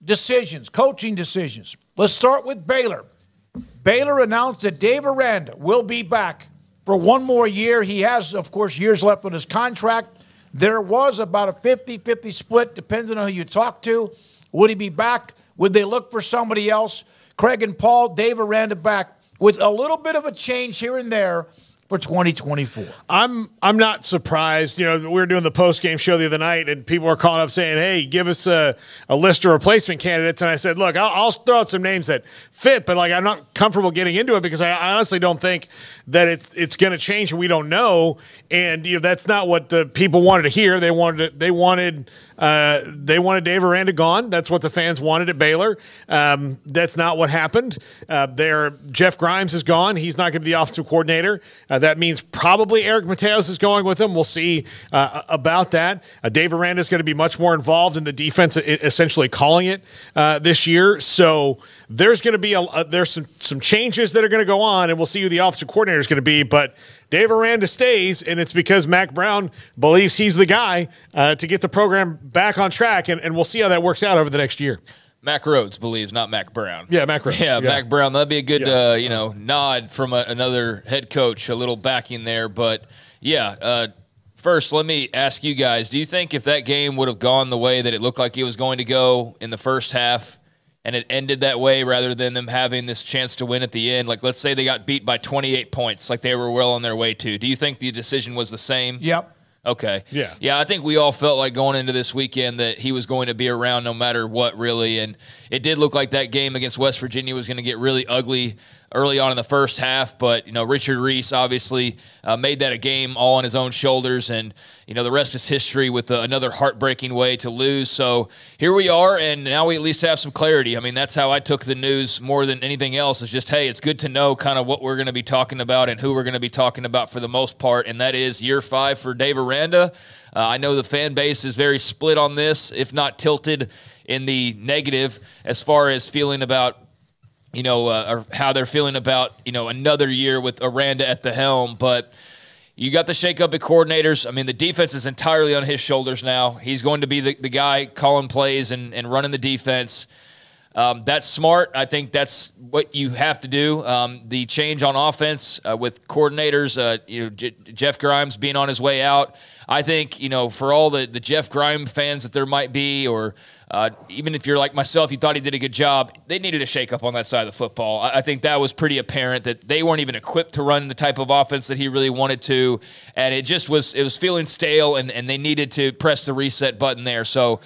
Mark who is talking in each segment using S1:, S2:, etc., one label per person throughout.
S1: decisions, coaching decisions. Let's start with Baylor. Baylor announced that Dave Aranda will be back for one more year. He has, of course, years left on his contract. There was about a 50-50 split, depending on who you talk to. Would he be back? Would they look for somebody else? Craig and Paul, Dave Aranda back with a little bit of a change here and there for 2024.
S2: I'm not surprised. You know, we were doing the post-game show the other night, and people were calling up saying, hey, give us a list of replacement candidates. And I said, look, I'll throw out some names that fit, but, like, I'm not comfortable getting into it because I honestly don't think that it's going to change and we don't know. And, you know, that's not what the people wanted to hear. They wanted Dave Aranda gone. That's what the fans wanted at Baylor. That's not what happened. Jeff Grimes is gone. He's not going to be the offensive coordinator. That means probably Eric Mateos is going with him. We'll see about that. Dave Aranda is going to be much more involved in the defense, essentially calling it this year. So there's going to be there's some changes that are going to go on, and we'll see who the offensive coordinator is going to be. But Dave Aranda stays, and it's because Mack Brown believes he's the guy to get the program back on track, and we'll see how that works out over the next year.
S3: Mack Rhodes believes, not Mack Brown.
S2: Yeah, Mack Rhodes.
S3: Yeah, Mack Brown. That'd be a good, nod from another head coach, a little backing there. But, first, let me ask you guys, do you think if that game would have gone the way that it looked like it was going to go in the first half and it ended that way rather than them having this chance to win at the end, like let's say they got beat by 28 points like they were well on their way to, do you think the decision was the same?
S1: Yep.
S3: Okay.
S2: Yeah.
S3: Yeah, I think we all felt like going into this weekend that he was going to be around no matter what, really. And it did look like that game against West Virginia was going to get really ugly early on in the first half. But, Richard Reese obviously made that a game all on his own shoulders. And, the rest is history with another heartbreaking way to lose. So here we are, and now we at least have some clarity. I mean, that's how I took the news more than anything else, is just, hey, it's good to know kind of what we're going to be talking about and who we're going to be talking about for the most part, and that is year 5 for Dave Aranda. I know the fan base is very split on this, if not tilted in the negative as far as feeling about or how they're feeling about, another year with Aranda at the helm. But you got the shakeup at coordinators. I mean, the defense is entirely on his shoulders now. He's going to be the guy calling plays and running the defense. That's smart. I think that's what you have to do. The change on offense with coordinators, Jeff Grimes being on his way out. I think, for all the Jeff Grimes fans that there might be, or even if you're like myself, you thought he did a good job, they needed a shakeup on that side of the football. I think that was pretty apparent that they weren't even equipped to run the type of offense that he really wanted to, and it was feeling stale, and they needed to press the reset button there. So,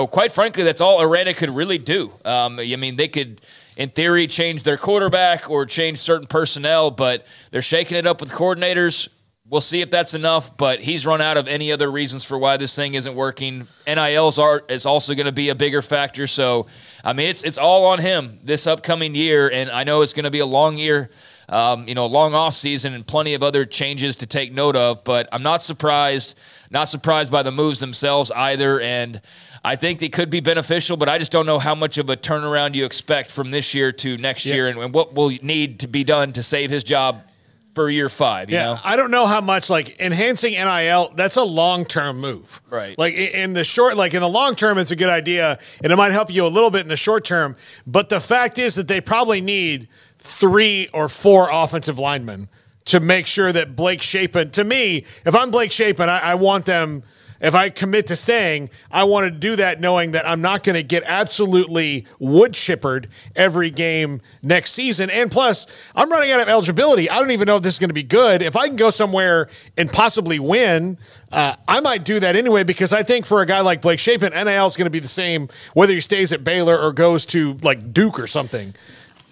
S3: quite frankly, that's all Aranda could really do. They could, in theory, change their quarterback or change certain personnel, but they're shaking it up with coordinators. We'll see if that's enough, but he's run out of any other reasons for why this thing isn't working. NILs is also going to be a bigger factor. So, it's all on him this upcoming year, and I know it's going to be a long year, long off season and plenty of other changes to take note of, but I'm not surprised by the moves themselves either, and I think they could be beneficial, but I just don't know how much of a turnaround you expect from this year to next year and what will need to be done to save his job for year 5, you know?
S2: I don't know how much, like, enhancing NIL, that's a long-term move.
S3: Right.
S2: Like, in the long term, it's a good idea, and it might help you a little bit in the short term, but the fact is that they probably need 3 or 4 offensive linemen to make sure that Blake Shapen, to me, if I'm Blake Shapen, I want them, if I commit to staying, I want to do that knowing that I'm not going to get absolutely wood chippered every game next season. And plus, I'm running out of eligibility. I don't even know if this is going to be good. If I can go somewhere and possibly win, I might do that anyway, because I think for a guy like Blake Shapen, NIL is going to be the same whether he stays at Baylor or goes to, like, Duke or something.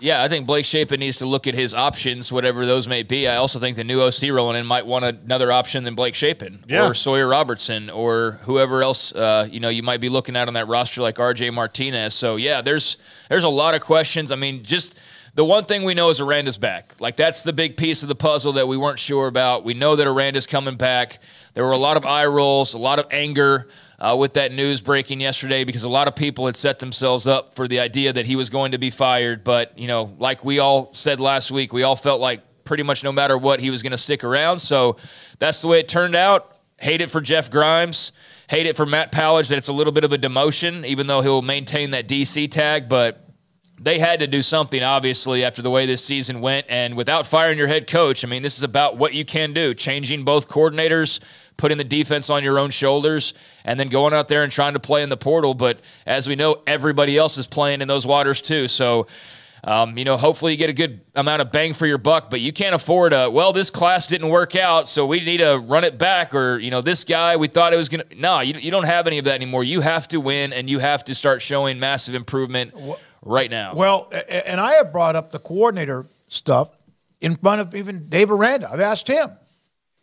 S3: Yeah, I think Blake Shapen needs to look at his options, whatever those may be. I also think the new OC rolling in might want another option than Blake Shapen or Sawyer Robertson or whoever else you might be looking at on that roster, like R.J. Martinez. So, yeah, there's a lot of questions. I mean, just the one thing we know is Aranda's back. Like, that's the big piece of the puzzle that we weren't sure about. We know that Aranda's coming back. There were a lot of eye rolls, a lot of anger with that news breaking yesterday, because a lot of people had set themselves up for the idea that he was going to be fired. But, like we all said last week, we all felt like pretty much no matter what, he was going to stick around. So that's the way it turned out. hate it for Jeff Grimes, hate it for Matt Powledge that it's a little bit of a demotion, even though he'll maintain that DC tag, but they had to do something, obviously, after the way this season went. And without firing your head coach, I mean, this is about what you can do, changing both coordinators, putting the defense on your own shoulders, and then going out there and trying to play in the portal. But as we know, everybody else is playing in those waters too. So, you know, hopefully you get a good amount of bang for your buck, but you can't afford well, this class didn't work out, so we need to run it back, or, you know, this guy, we thought it was going to. No, you don't have any of that anymore. You have to win, and you have to start showing massive improvement right now.
S1: Well, and I have brought up the coordinator stuff in front of even Dave Aranda. I've asked him,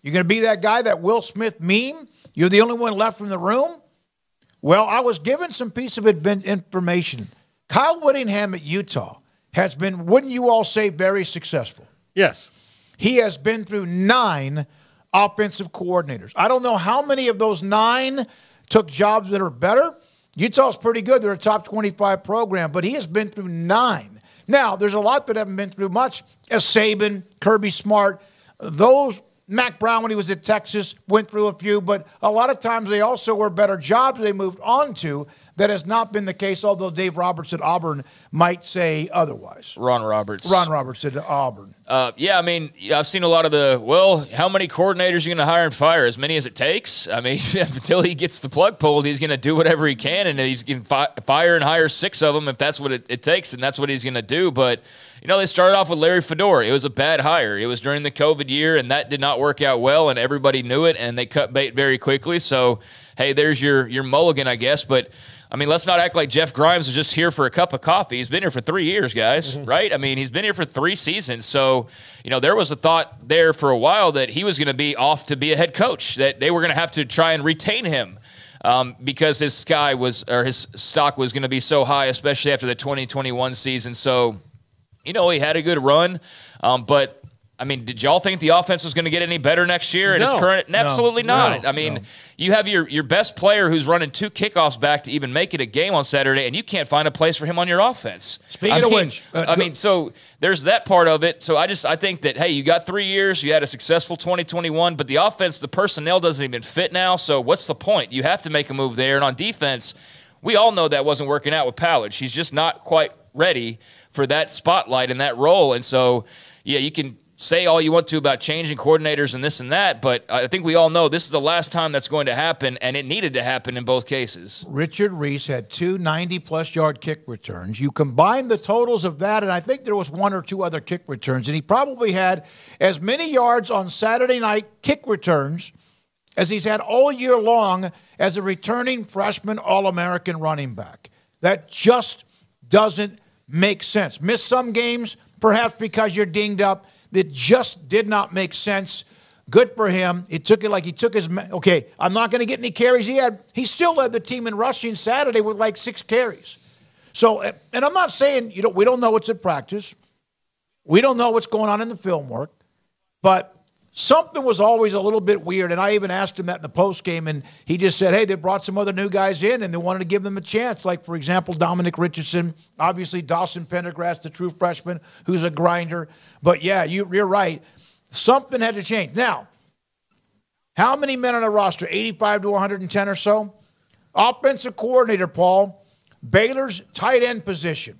S1: you're going to be that guy, that Will Smith meme? You're the only one left from the room? Well, I was given some piece of information. Kyle Whittingham at Utah has been, wouldn't you all say, very successful?
S2: Yes.
S1: He has been through 9 offensive coordinators. I don't know how many of those 9 took jobs that are better. Utah's pretty good. They're a top 25 program, but he has been through 9. Now, there's a lot that haven't been through much, as Saban, Kirby Smart. Those, Mac Brown, when he was at Texas, went through a few, but a lot of times they also were better jobs they moved on to. That has not been the case, although Dave Roberts at Auburn might say otherwise.
S3: Ron Roberts
S1: at Auburn.
S3: Yeah, I mean, I've seen a lot of well, how many coordinators are you going to hire and fire? As many as it takes? I mean, until he gets the plug pulled, he's going to do whatever he can, and he's going to fire and hire 6 of them if that's what it takes, and that's what he's going to do. But, you know, they started off with Larry Fedora. It was a bad hire. It was during the COVID year, and that did not work out well, and everybody knew it, and they cut bait very quickly. So, hey, there's your mulligan, I guess. But, I mean, let's not act like Jeff Grimes was just here for a cup of coffee. He's been here for 3 years, guys, right? I mean, he's been here for 3 seasons. So, you know, there was a thought there for a while that he was going to be off to be a head coach, that they were going to have to try and retain him because his stock was going to be so high, especially after the 2021 season. So, you know, he had a good run, but I mean, did y'all think the offense was going to get any better next year? And its current, absolutely not. I mean, you have your best player who's running 2 kickoffs back to even make it a game on Saturday, and you can't find a place for him on your offense.
S1: Speaking of which,
S3: I mean, so there's that part of it. So I think that, hey, you got 3 years, you had a successful 2021, but the offense, the personnel doesn't even fit now. So what's the point? You have to make a move there. And on defense, we all know that wasn't working out with Powledge. He's just not quite ready for that spotlight and that role. And so, yeah, you can say all you want to about changing coordinators and this and that, but I think we all know this is the last time that's going to happen, and it needed to happen in both cases.
S1: Richard Reese had 2 90-plus yard kick returns. You combine the totals of that, and I think there was 1 or 2 other kick returns, and he probably had as many yards on Saturday night kick returns as he's had all year long as a returning freshman All-American running back. That just doesn't make sense. Missed some games, perhaps because you're dinged up. That just did not make sense. Good for him. It took it like he took his – okay, I'm not going to get any carries he had. He still led the team in rushing Saturday with like 6 carries. So, and I'm not saying, you know, we don't know what's at practice. We don't know what's going on in the film work. But something was always a little bit weird, and I even asked him that in the postgame, and he just said, hey, they brought some other new guys in, and they wanted to give them a chance. Like, for example, Dominic Richardson, obviously Dawson Pendergrass, the true freshman, who's a grinder. But, yeah, you're right. Something had to change. Now, how many men on the roster? 85 to 110 or so? Offensive coordinator, Paul. Baylor's tight end position.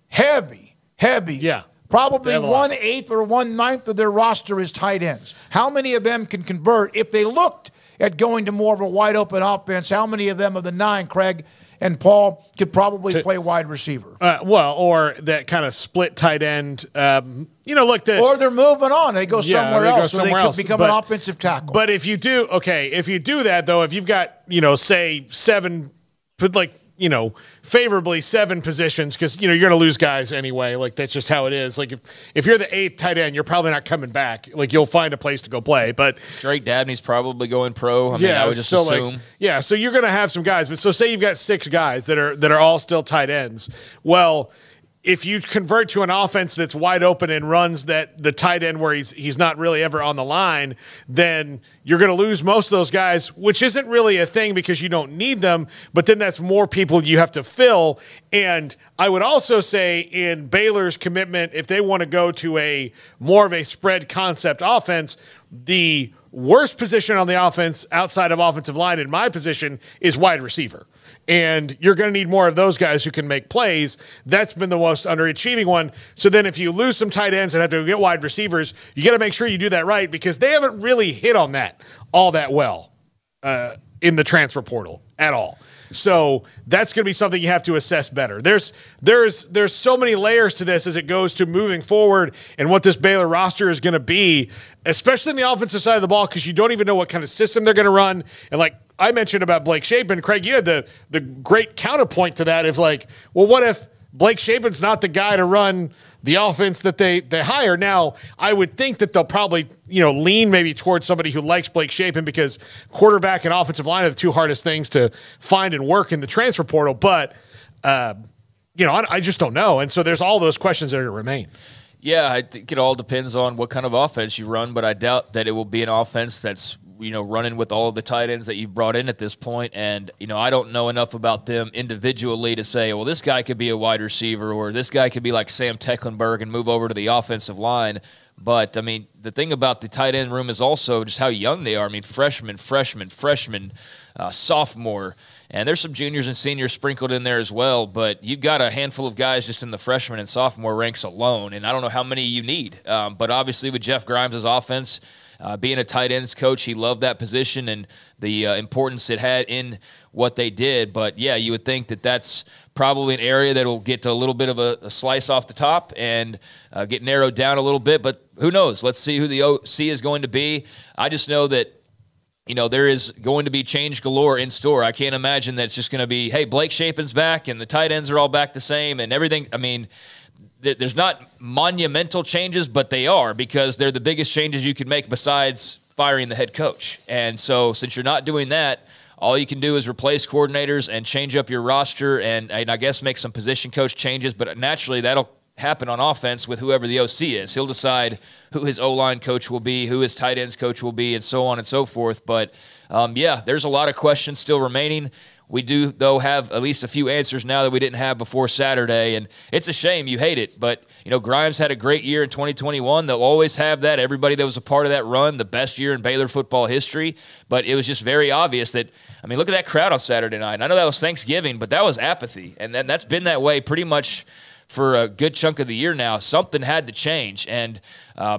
S1: Heavy.
S2: Yeah.
S1: Probably 1/8 or 1/9 of their roster is tight ends. How many of them can convert? If they looked at going to more of a wide-open offense, how many of them of the 9, Craig and Paul, could probably play wide receiver?
S2: Well, or that kind of split tight end. You know, look.
S1: Or they're moving on. They go somewhere else. So they could become an offensive tackle.
S2: But if you do, if you do that, though, if you've got, you know, say 7, like, you know, favorably 7 positions, because, you know, you're going to lose guys anyway. Like, that's just how it is. Like, if you're the 8th tight end, you're probably not coming back. Like, you'll find a place to go play. But
S3: Drake Dabney's probably going pro. I mean, I would just assume.
S2: Like, so you're going to have some guys. But so say you've got 6 guys that are all still tight ends. Well, if you convert to an offense that's wide open and runs that the tight end where he's not really ever on the line, then you're going to lose most of those guys, which isn't really a thing because you don't need them, but then that's more people you have to fill. And I would also say in Baylor's commitment, if they want to go to a more of a spread concept offense, the worst position on the offense outside of offensive line in my position is wide receiver. And you're going to need more of those guys who can make plays. That's been the most underachieving one. So then if you lose some tight ends and have to get wide receivers, you got to make sure you do that right because they haven't really hit on that all that well in the transfer portal at all. So that's going to be something you have to assess better. There's so many layers to this as it goes to moving forward and what this Baylor roster is going to be, especially in the offensive side of the ball, because you don't even know what kind of system they're going to run. And like I mentioned about Blake Shapen, Craig, you had the great counterpoint to that of like, well, what if Blake Shapen's not the guy to run the offense that they hire? Now, I would think that they'll probably, lean maybe towards somebody who likes Blake Shapen because quarterback and offensive line are the two hardest things to find and work in the transfer portal. But, I just don't know. And so there's all those questions that are going to remain.
S3: Yeah, I think it all depends on what kind of offense you run, but I doubt that it will be an offense that's running with all of the tight ends that you've brought in at this point. And, I don't know enough about them individually to say, well, this guy could be a wide receiver or this guy could be like Sam Tecklenburg and move over to the offensive line. But, the thing about the tight end room is also just how young they are. Freshman, sophomore. And there's some juniors and seniors sprinkled in there as well, but you've got a handful of guys just in the freshman and sophomore ranks alone, and I don't know how many you need. But obviously with Jeff Grimes' offense, being a tight ends coach, he loved that position and the importance it had in what they did. But, yeah, you would think that that's probably an area that will get to a little bit of a slice off the top and get narrowed down a little bit. But who knows? Let's see who the OC is going to be. I just know that, there is going to be change galore in store. I can't imagine that it's just going to be, hey, Blake Shapen's back and the tight ends are all back the same and everything. There's not monumental changes, but they are because they're the biggest changes you could make besides firing the head coach. And so since you're not doing that, all you can do is replace coordinators and change up your roster and I guess make some position coach changes, but naturally that'll happen on offense with whoever the OC is. He'll decide who his O-line coach will be, who his tight ends coach will be, and so on and so forth. But, there's a lot of questions still remaining. We do, though, have at least a few answers now that we didn't have before Saturday, and it's a shame. You hate it, but, Grimes had a great year in 2021. They'll always have that. Everybody that was a part of that run, the best year in Baylor football history, but it was just very obvious that, look at that crowd on Saturday night. And I know that was Thanksgiving, but that was apathy, and that's been that way pretty much for a good chunk of the year now. Something had to change, and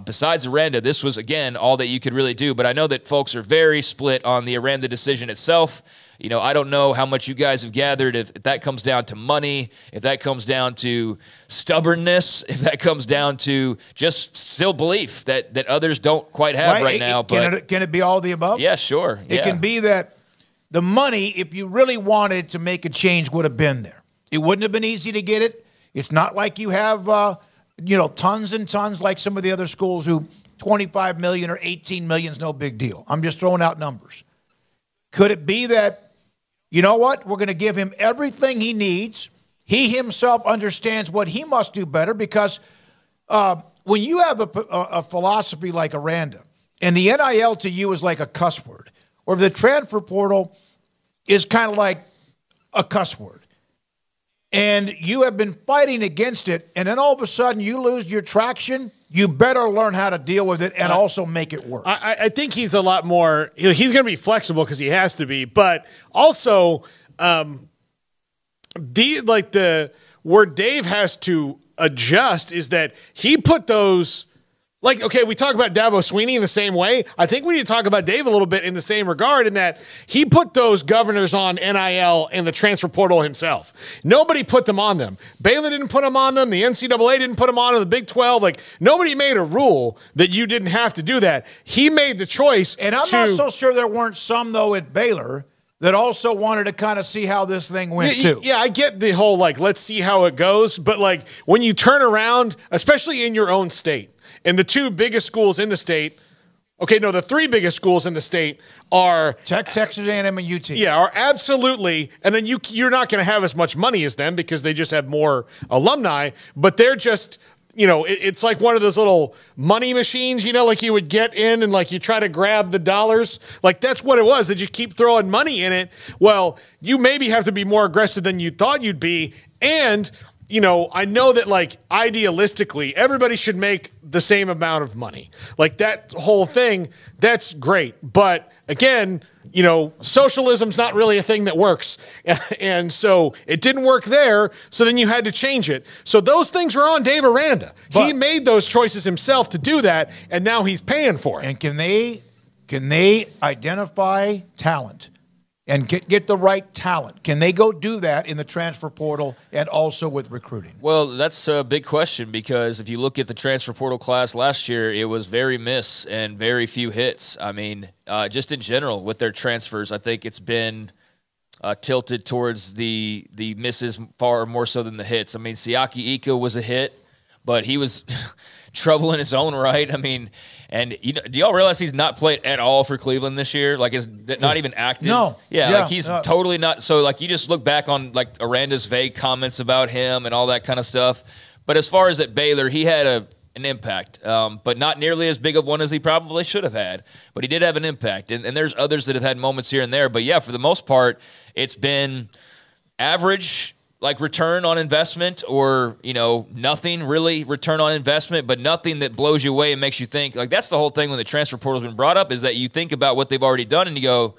S3: besides Aranda, this was, again, all that you could really do. But I know that folks are very split on the Aranda decision itself. I don't know how much you guys have gathered, if that comes down to money, if that comes down to stubbornness, if that comes down to just still belief that others don't quite have right now.
S1: Can it be all of the above?
S3: Yeah, sure.
S1: It can be that the money, if you really wanted to make a change, would have been there. It wouldn't have been easy to get it. It's not like you have, tons and tons like some of the other schools who $25 million or $18 million is no big deal. I'm just throwing out numbers. Could it be that, you know what, we're going to give him everything he needs. He himself understands what he must do better because when you have a philosophy like Aranda and the NIL to you is like a cuss word, or the transfer portal is kind of like a cuss word, and you have been fighting against it, and then all of a sudden you lose your traction, you better learn how to deal with it and also make it work.
S2: I think he's a lot more – he's going to be flexible because he has to be, but also where Dave has to adjust is that he put those – like, okay, we talk about Dabo Swinney in the same way. I think we need to talk about Dave a little bit in the same regard in that he put those governors on NIL and the transfer portal himself. Nobody put them on them. Baylor didn't put them on them. The NCAA didn't put them on them. The Big 12. Like, nobody made a rule that you didn't have to do that. He made the choice.
S1: And I'm not so sure there weren't some, though, at Baylor that also wanted to kind of see how this thing went, too.
S2: Yeah, I get the whole, let's see how it goes. But, when you turn around, especially in your own state, and the two biggest schools in the state Okay, no, the three biggest schools in the state are
S1: Tech, Texas A&M, and UT.
S2: Yeah, are absolutely. And then you're not going to have as much money as them because they just have more alumni, but they're just, it's like one of those little money machines, like you would get in and like you try to grab the dollars. Like that's what it was. They just keep throwing money in it. Well, you maybe have to be more aggressive than you thought you'd be. And I know that like idealistically, everybody should make the same amount of money. Like that whole thing, that's great. But again, socialism's not really a thing that works. And so it didn't work there. So then you had to change it. So those things were on Dave Aranda. He made those choices himself to do that. And now he's paying for it.
S1: And can they identify talent? And get the right talent? Can they go do that in the transfer portal and also with recruiting?
S3: Well, that's a big question because if you look at the transfer portal class last year, it was very miss and very few hits. I mean, just in general with their transfers, I think it's been tilted towards the misses far more so than the hits. I mean, Siaki Ika was a hit, but he was trouble in his own right. I mean, and do y'all realize he's not played at all for Cleveland this year? Like, is not even active?
S1: No.
S3: Yeah, like he's totally not. So, like, you just look back on, like, Aranda's vague comments about him and all that kind of stuff. But as far as at Baylor, he had an impact, but not nearly as big of one as he probably should have had. But he did have an impact. And there's others that have had moments here and there. But, yeah, for the most part, it's been average, like return on investment or, nothing really return on investment, but nothing that blows you away and makes you think. Like, that's the whole thing when the transfer portal has been brought up is that you think about what they've already done and you go,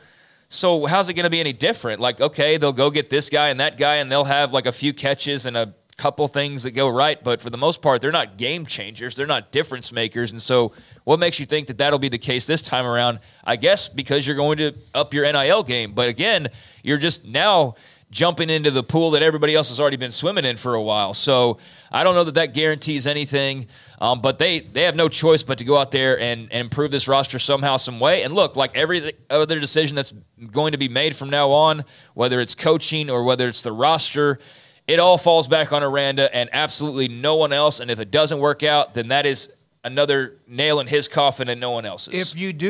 S3: so how's it going to be any different? Like, okay, they'll go get this guy and that guy and they'll have like a few catches and a couple things that go right. But for the most part, they're not game changers. They're not difference makers. And so what makes you think that that'll be the case this time around? I guess because you're going to up your NIL game. But again, you're just now jumping into the pool that everybody else has already been swimming in for a while. So I don't know that guarantees anything, but they have no choice but to go out there and improve this roster somehow, some way. And look, like every other decision that's going to be made from now on, whether it's coaching or whether it's the roster, it all falls back on Aranda and absolutely no one else. And if it doesn't work out, then that is another nail in his coffin and no one else's.
S1: If you do